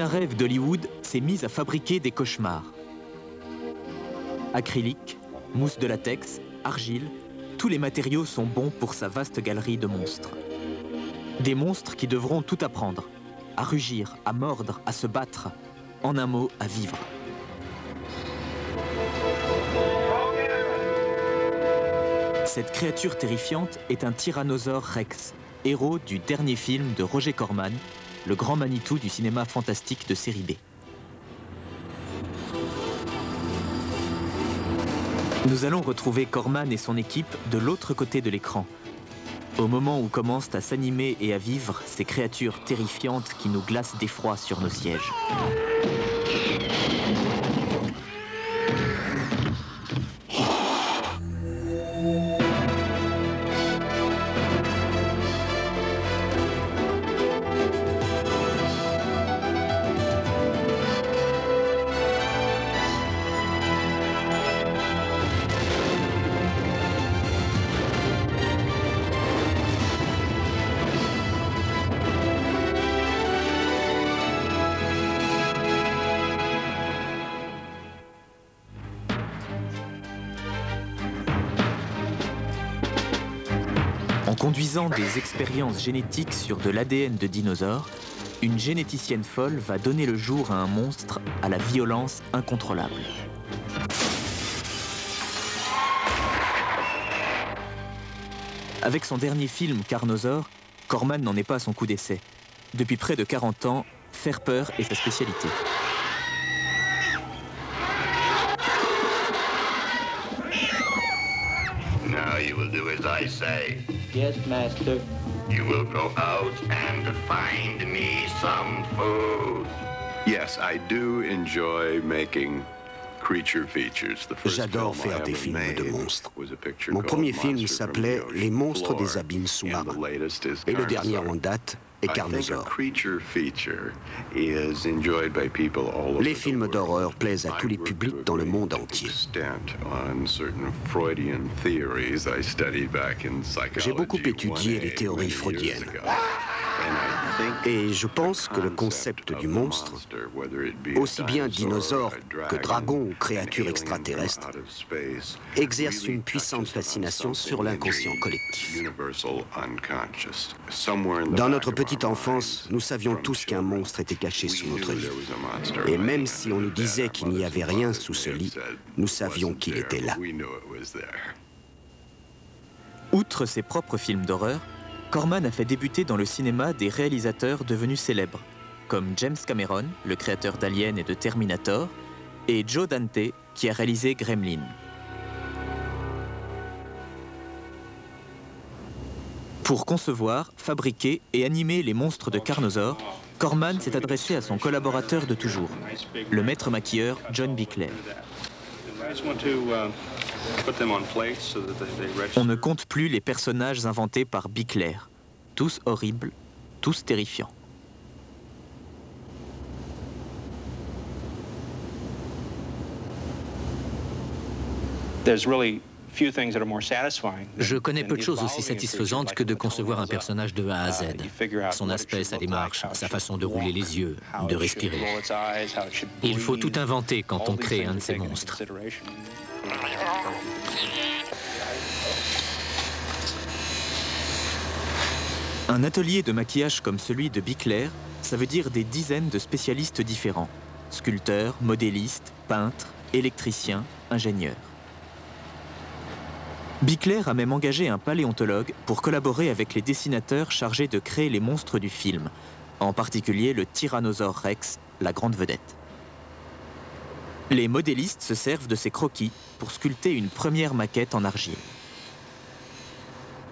l'ancien rêve d'Hollywood s'est mis à fabriquer des cauchemars. Acrylique, mousse de latex, argile, tous les matériaux sont bons pour sa vaste galerie de monstres. Des monstres qui devront tout apprendre, à rugir, à mordre, à se battre, en un mot, à vivre. Cette créature terrifiante est un tyrannosaure rex, héros du dernier film de Roger Corman, le grand Manitou du cinéma fantastique de série B. Nous allons retrouver Corman et son équipe de l'autre côté de l'écran, au moment où commencent à s'animer et à vivre ces créatures terrifiantes qui nous glacent d'effroi sur nos sièges. En conduisant des expériences génétiques sur de l'ADN de dinosaures, une généticienne folle va donner le jour à un monstre à la violence incontrôlable. Avec son dernier film Carnosaure, Corman n'en est pas à son coup d'essai. Depuis près de 40 ans, faire peur est sa spécialité. Now you will do as I say. Yes, master. You will go out and find me some food. Yes, I do enjoy making creature features. J'adore faire des films de monstres. Mon premier film s'appelait Les monstres des abîmes sous-marins. Et le dernier en date est Carnosaure. Les films d'horreur plaisent à tous les publics dans le monde entier. J'ai beaucoup étudié les théories freudiennes. Et je pense que le concept du monstre, aussi bien dinosaure que dragon ou créature extraterrestre, exerce une puissante fascination sur l'inconscient collectif. Dans notre petite enfance, nous savions tous qu'un monstre était caché sous notre lit. Et même si on nous disait qu'il n'y avait rien sous ce lit, nous savions qu'il était là. Outre ses propres films d'horreur, Corman a fait débuter dans le cinéma des réalisateurs devenus célèbres, comme James Cameron, le créateur d'Alien et de Terminator, et Joe Dante, qui a réalisé Gremlin. Pour concevoir, fabriquer et animer les monstres de Carnosaure, Corman s'est adressé à son collaborateur de toujours, le maître maquilleur John Bickler. On ne compte plus les personnages inventés par Bickler. Tous horribles, tous terrifiants. Je connais peu de choses aussi satisfaisantes que de concevoir un personnage de A à Z. Son aspect, sa démarche, sa façon de rouler les yeux, de respirer. Il faut tout inventer quand on crée un de ces monstres. Un atelier de maquillage comme celui de Bickler, ça veut dire des dizaines de spécialistes différents. Sculpteurs, modélistes, peintres, électriciens, ingénieurs. Bickler a même engagé un paléontologue pour collaborer avec les dessinateurs chargés de créer les monstres du film, en particulier le Tyrannosaure Rex, la grande vedette. Les modélistes se servent de ces croquis pour sculpter une première maquette en argile.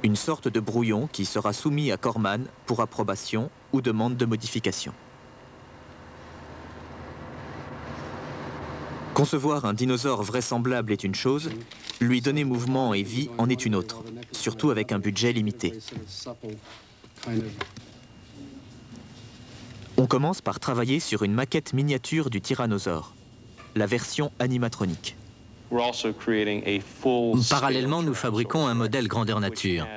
Une sorte de brouillon qui sera soumis à Corman pour approbation ou demande de modification. Concevoir un dinosaure vraisemblable est une chose, lui donner mouvement et vie en est une autre, surtout avec un budget limité. On commence par travailler sur une maquette miniature du tyrannosaure, la version animatronique. Parallèlement, nous fabriquons un modèle grandeur nature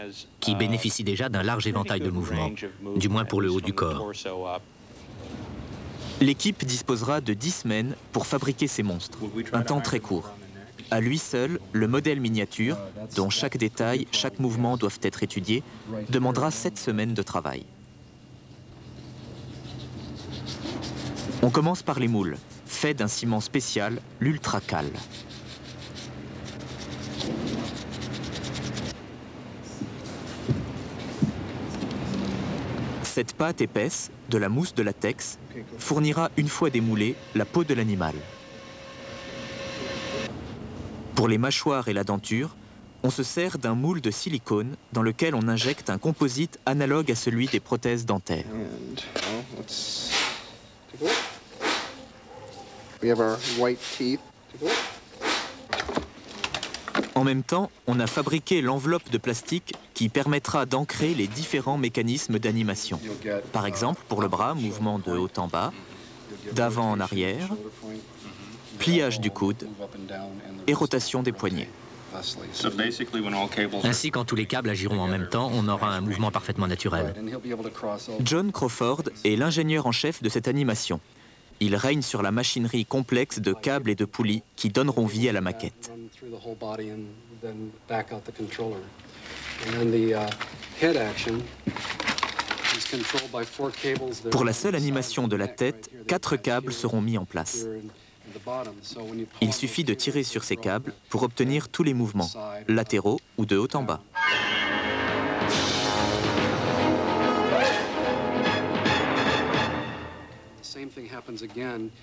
qui bénéficie déjà d'un large éventail de mouvements, du moins pour le haut du corps. L'équipe disposera de 10 semaines pour fabriquer ces monstres, un temps très court. À lui seul, le modèle miniature, dont chaque détail, chaque mouvement doivent être étudiés, demandera 7 semaines de travail. On commence par les moules, faits d'un ciment spécial, l'ultracal. Cette pâte épaisse, de la mousse de latex, fournira une fois démoulée la peau de l'animal. Pour les mâchoires et la denture, on se sert d'un moule de silicone dans lequel on injecte un composite analogue à celui des prothèses dentaires. En même temps, on a fabriqué l'enveloppe de plastique qui permettra d'ancrer les différents mécanismes d'animation. Par exemple, pour le bras, mouvement de haut en bas, d'avant en arrière, pliage du coude et rotation des poignets. Ainsi, quand tous les câbles agiront en même temps, on aura un mouvement parfaitement naturel. John Crawford est l'ingénieur en chef de cette animation. Il règne sur la machinerie complexe de câbles et de poulies qui donneront vie à la maquette. Pour la seule animation de la tête, 4 câbles seront mis en place. Il suffit de tirer sur ces câbles pour obtenir tous les mouvements, latéraux ou de haut en bas.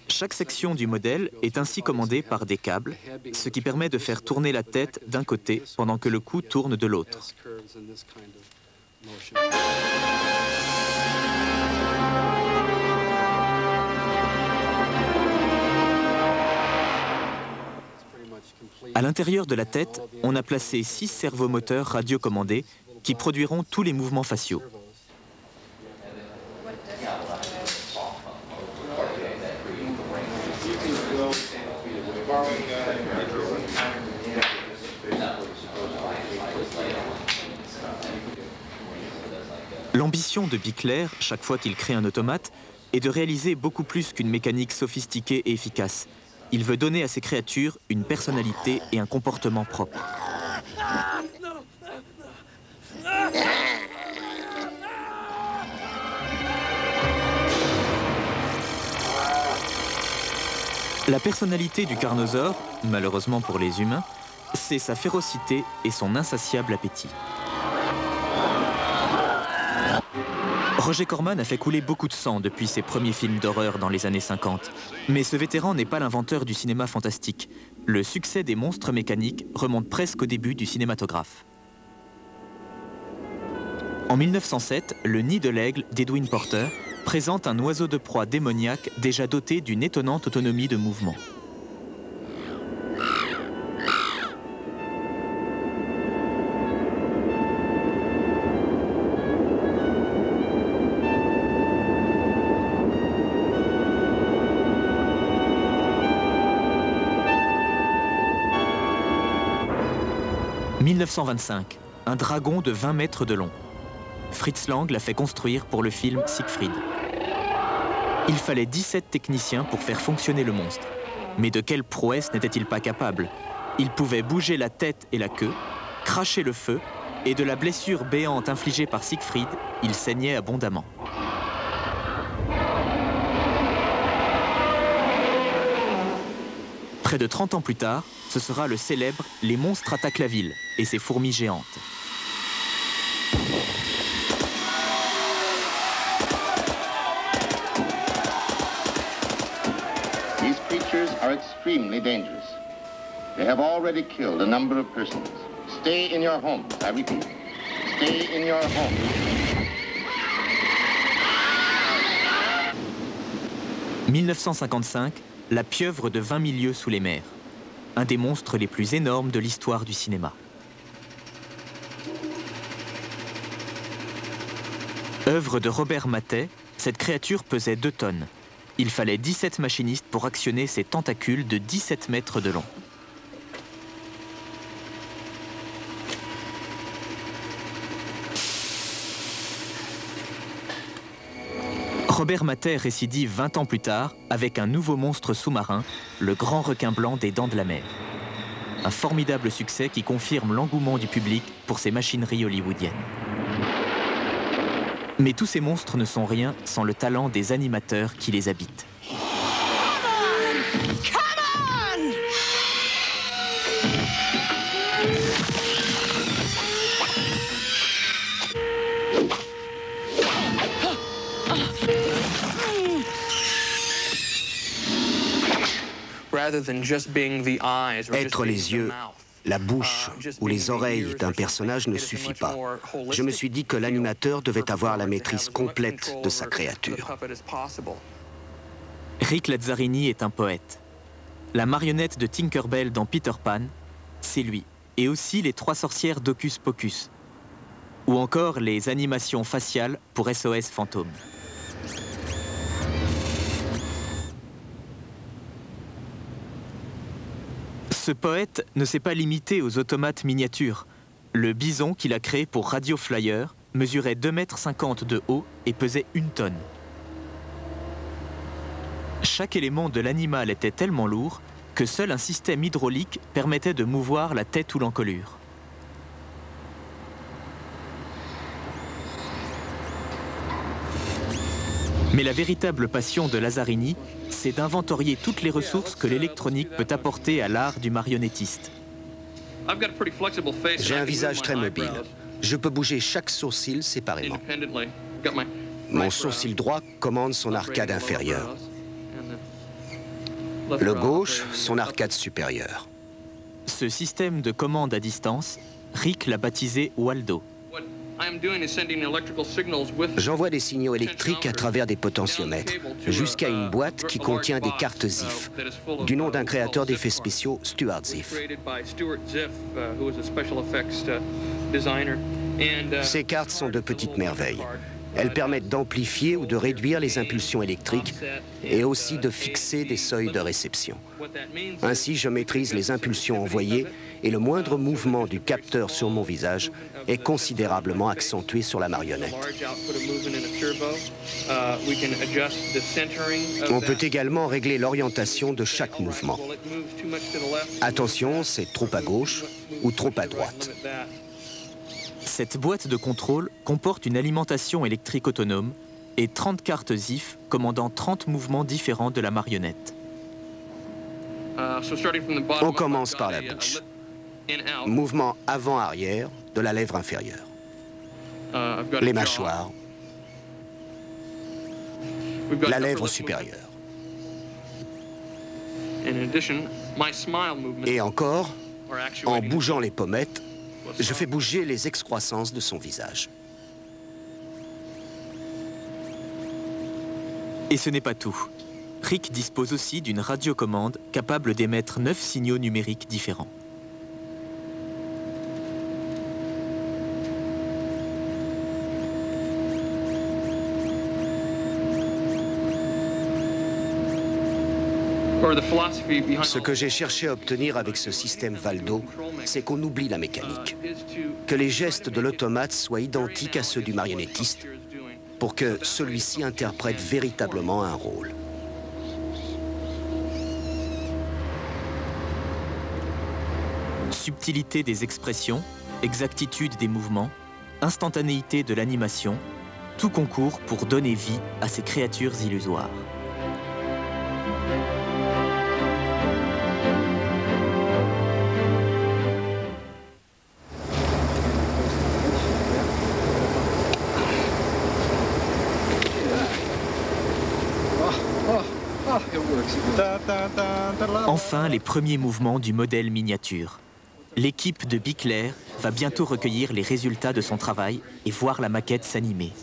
Chaque section du modèle est ainsi commandée par des câbles, ce qui permet de faire tourner la tête d'un côté pendant que le cou tourne de l'autre. À l'intérieur de la tête, on a placé 6 servomoteurs radiocommandés qui produiront tous les mouvements faciaux. L'ambition de Bicler, chaque fois qu'il crée un automate, est de réaliser beaucoup plus qu'une mécanique sophistiquée et efficace. Il veut donner à ses créatures une personnalité et un comportement propre. La personnalité du carnosaure, malheureusement pour les humains, c'est sa férocité et son insatiable appétit. Roger Corman a fait couler beaucoup de sang depuis ses premiers films d'horreur dans les années 50. Mais ce vétéran n'est pas l'inventeur du cinéma fantastique. Le succès des monstres mécaniques remonte presque au début du cinématographe. En 1907, Le Nid de l'Aigle d'Edwin Porter présente un oiseau de proie démoniaque déjà doté d'une étonnante autonomie de mouvement. « 1925, un dragon de 20 mètres de long. Fritz Lang l'a fait construire pour le film Siegfried. Il fallait 17 techniciens pour faire fonctionner le monstre. Mais de quelle prouesse n'était-il pas capable? Il pouvait bouger la tête et la queue, cracher le feu, et de la blessure béante infligée par Siegfried, il saignait abondamment. Près de 30 ans plus tard, ce sera le célèbre « Les monstres attaquent la ville » et ses fourmis géantes. These creatures are extremely dangerous. They have already killed a number of persons. Stay in your homes, I repeat. Stay in your homes. 1955, la pieuvre de 20 000 lieues sous les mers. Un des monstres les plus énormes de l'histoire du cinéma. Œuvre de Robert Mattei, cette créature pesait 2 tonnes. Il fallait 17 machinistes pour actionner ses tentacules de 17 mètres de long. Robert Mater récidive 20 ans plus tard avec un nouveau monstre sous-marin, le grand requin blanc des dents de la mer. Un formidable succès qui confirme l'engouement du public pour ces machineries hollywoodiennes. Mais tous ces monstres ne sont rien sans le talent des animateurs qui les habitent. Être les yeux, la bouche ou les oreilles d'un personnage ne suffit pas. Je me suis dit que l'animateur devait avoir la maîtrise complète de sa créature. Rick Lazzarini est un poète. La marionnette de Tinkerbell dans Peter Pan, c'est lui. Et aussi les 3 sorcières d'Hocus Pocus. Ou encore les animations faciales pour SOS Fantôme. Ce poète ne s'est pas limité aux automates miniatures. Le bison qu'il a créé pour Radio Flyer mesurait 2,50 m de haut et pesait 1 tonne. Chaque élément de l'animal était tellement lourd que seul un système hydraulique permettait de mouvoir la tête ou l'encolure. Mais la véritable passion de Lazzarini, c'est d'inventorier toutes les ressources que l'électronique peut apporter à l'art du marionnettiste. J'ai un visage très mobile. Je peux bouger chaque sourcil séparément. Mon sourcil droit commande son arcade inférieure. Le gauche, son arcade supérieure. Ce système de commande à distance, Rick l'a baptisé Waldo. J'envoie des signaux électriques à travers des potentiomètres, jusqu'à une boîte qui contient des cartes ZIF, du nom d'un créateur d'effets spéciaux, Stuart Ziff. Ces cartes sont de petites merveilles. Elles permettent d'amplifier ou de réduire les impulsions électriques et aussi de fixer des seuils de réception. Ainsi, je maîtrise les impulsions envoyées et le moindre mouvement du capteur sur mon visage est considérablement accentué sur la marionnette. On peut également régler l'orientation de chaque mouvement. Attention, c'est trop à gauche ou trop à droite. Cette boîte de contrôle comporte une alimentation électrique autonome et 30 cartes ZIF commandant 30 mouvements différents de la marionnette. On commence par la bouche. Mouvement avant-arrière de la lèvre inférieure. Les mâchoires. La lèvre supérieure. Et encore, en bougeant les pommettes, je fais bouger les excroissances de son visage. Et ce n'est pas tout. Rick dispose aussi d'une radiocommande capable d'émettre 9 signaux numériques différents. Ce que j'ai cherché à obtenir avec ce système Waldo, c'est qu'on oublie la mécanique. Que les gestes de l'automate soient identiques à ceux du marionnettiste pour que celui-ci interprète véritablement un rôle. Subtilité des expressions, exactitude des mouvements, instantanéité de l'animation, tout concourt pour donner vie à ces créatures illusoires. Enfin, les premiers mouvements du modèle miniature. L'équipe de Biclair va bientôt recueillir les résultats de son travail et voir la maquette s'animer.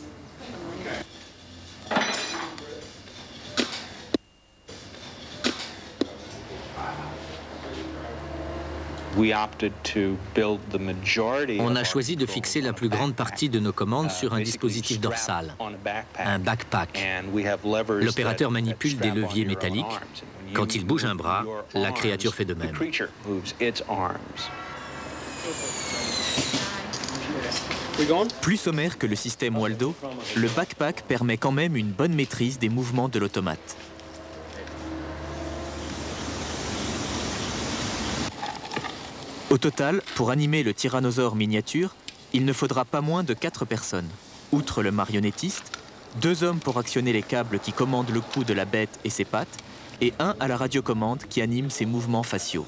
On a choisi de fixer la plus grande partie de nos commandes sur un dispositif dorsal, un backpack. L'opérateur manipule des leviers métalliques. Quand il bouge un bras, la créature fait de même. Plus sommaire que le système Waldo, le backpack permet quand même une bonne maîtrise des mouvements de l'automate. Au total, pour animer le tyrannosaure miniature, il ne faudra pas moins de 4 personnes. Outre le marionnettiste, 2 hommes pour actionner les câbles qui commandent le cou de la bête et ses pattes, et 1 à la radiocommande qui anime ses mouvements faciaux.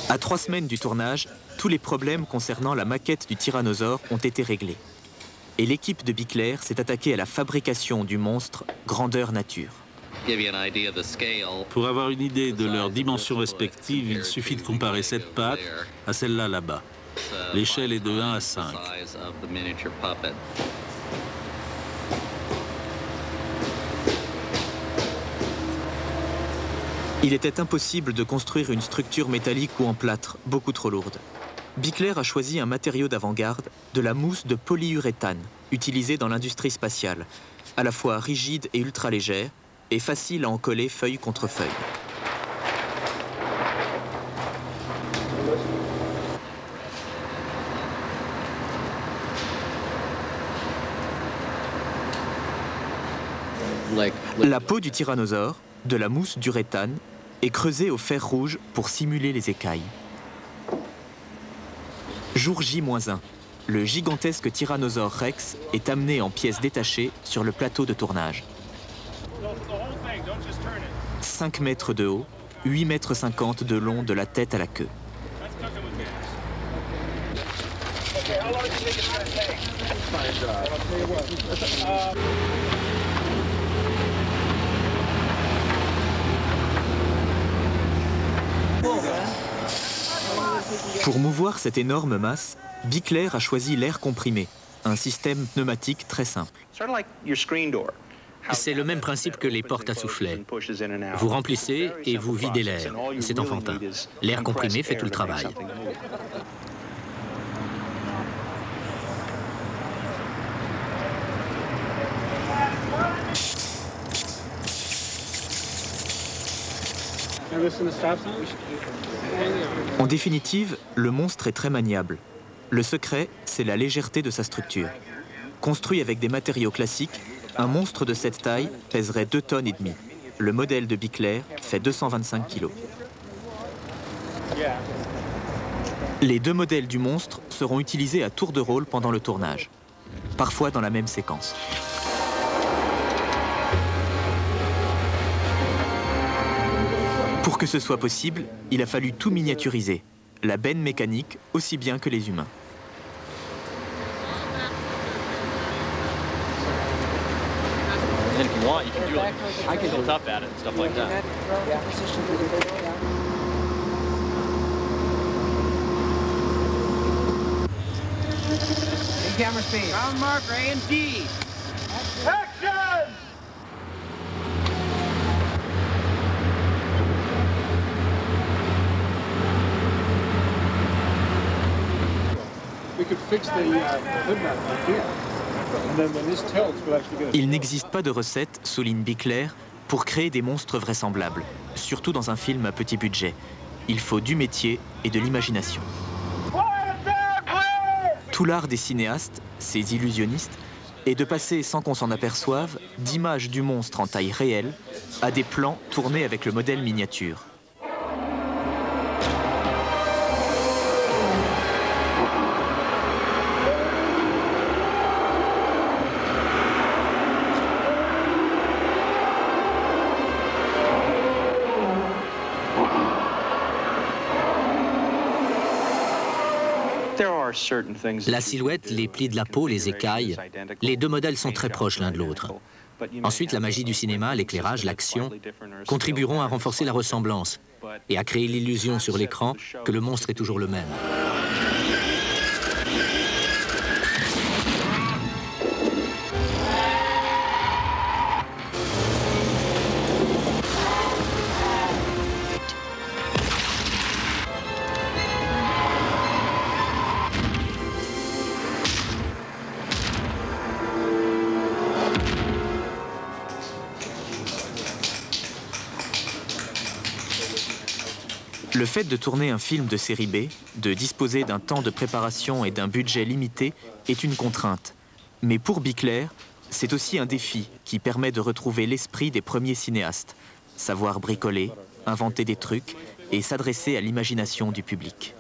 À 3 semaines du tournage, tous les problèmes concernant la maquette du tyrannosaure ont été réglés. Et l'équipe de Bickler s'est attaquée à la fabrication du monstre grandeur nature. Pour avoir une idée de leurs dimensions respectives, il suffit de comparer cette patte à celle-là là-bas. L'échelle est de 1 à 5. Il était impossible de construire une structure métallique ou en plâtre, beaucoup trop lourde. Bickler a choisi un matériau d'avant-garde, de la mousse de polyuréthane, utilisée dans l'industrie spatiale, à la fois rigide et ultra légère, et facile à en coller feuille contre feuille. La peau du tyrannosaure, de la mousse d'uréthane, est creusée au fer rouge pour simuler les écailles. Jour J-1, le gigantesque tyrannosaure Rex est amené en pièces détachées sur le plateau de tournage. 5 mètres de haut, 8,50 mètres de long de la tête à la queue. Pour mouvoir cette énorme masse, Bickler a choisi l'air comprimé, un système pneumatique très simple. C'est le même principe que les portes à soufflet. Vous remplissez et vous videz l'air. C'est enfantin. L'air comprimé fait tout le travail. En définitive, le monstre est très maniable. Le secret, c'est la légèreté de sa structure. Construit avec des matériaux classiques, un monstre de cette taille pèserait 2,5 tonnes. Le modèle de Bickler fait 225 kg. Les 2 modèles du monstre seront utilisés à tour de rôle pendant le tournage, parfois dans la même séquence. Pour que ce soit possible, il a fallu tout miniaturiser, la benne mécanique aussi bien que les humains. Camera speed. Round marker A and D. Action! Il n'existe pas de recette, souligne Bickler, pour créer des monstres vraisemblables, surtout dans un film à petit budget. Il faut du métier et de l'imagination. Tout l'art des cinéastes, ces illusionnistes, est de passer, sans qu'on s'en aperçoive, d'images du monstre en taille réelle à des plans tournés avec le modèle miniature. La silhouette, les plis de la peau, les écailles, les 2 modèles sont très proches l'un de l'autre. Ensuite, la magie du cinéma, l'éclairage, l'action contribueront à renforcer la ressemblance et à créer l'illusion sur l'écran que le monstre est toujours le même. Le fait de tourner un film de série B, de disposer d'un temps de préparation et d'un budget limité, est une contrainte. Mais pour Bickler, c'est aussi un défi qui permet de retrouver l'esprit des premiers cinéastes, savoir bricoler, inventer des trucs et s'adresser à l'imagination du public.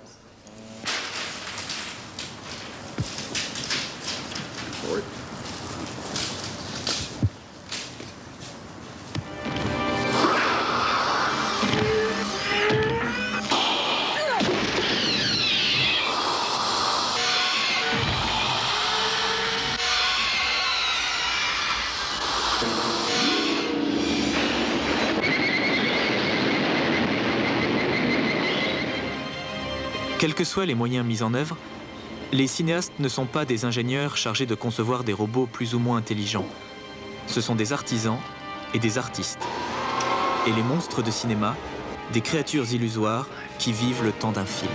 Quels que soient les moyens mis en œuvre, les cinéastes ne sont pas des ingénieurs chargés de concevoir des robots plus ou moins intelligents. Ce sont des artisans et des artistes. Et les monstres de cinéma, des créatures illusoires qui vivent le temps d'un film.